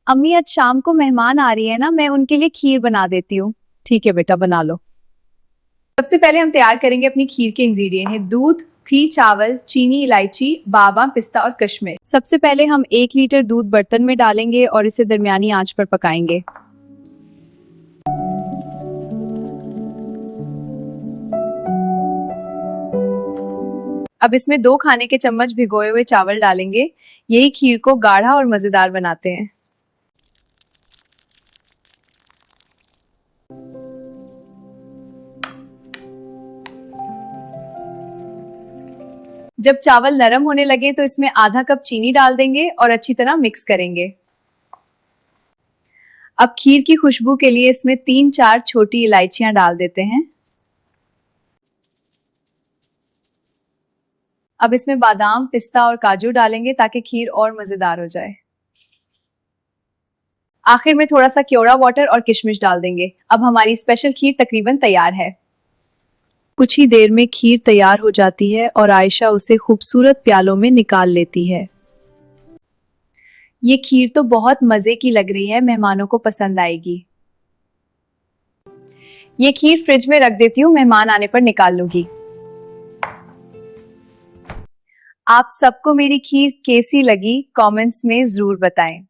अम्मी आज शाम को मेहमान आ रही है ना, मैं उनके लिए खीर बना देती हूँ। ठीक है बेटा, बना लो। सबसे पहले हम तैयार करेंगे अपनी खीर के इंग्रेडिएंट हैं दूध, घी, चावल, चीनी, इलायची, बादाम, पिस्ता और कश्मीर। सबसे पहले हम 1 लीटर दूध बर्तन में डालेंगे और इसे दरमियानी आंच पर पकाएंगे। अब इसमें 2 खाने के चम्मच भिगोए हुए चावल डालेंगे। यही खीर को गाढ़ा और मजेदार बनाते हैं। जब चावल नरम होने लगे तो इसमें आधा कप चीनी डाल देंगे और अच्छी तरह मिक्स करेंगे। अब खीर की खुशबू के लिए इसमें 3-4 छोटी इलायचियां डाल देते हैं। अब इसमें बादाम, पिस्ता और काजू डालेंगे ताकि खीर और मजेदार हो जाए। आखिर में थोड़ा सा क्योड़ा वाटर और किशमिश डाल देंगे। अब हमारी स्पेशल खीर तकरीबन तैयार है। कुछ ही देर में खीर तैयार हो जाती है और आयशा उसे खूबसूरत प्यालों में निकाल लेती है। ये खीर तो बहुत मजे की लग रही है, मेहमानों को पसंद आएगी। ये खीर फ्रिज में रख देती हूँ, मेहमान आने पर निकाल लूंगी। आप सबको मेरी खीर कैसी लगी कमेंट्स में जरूर बताएं।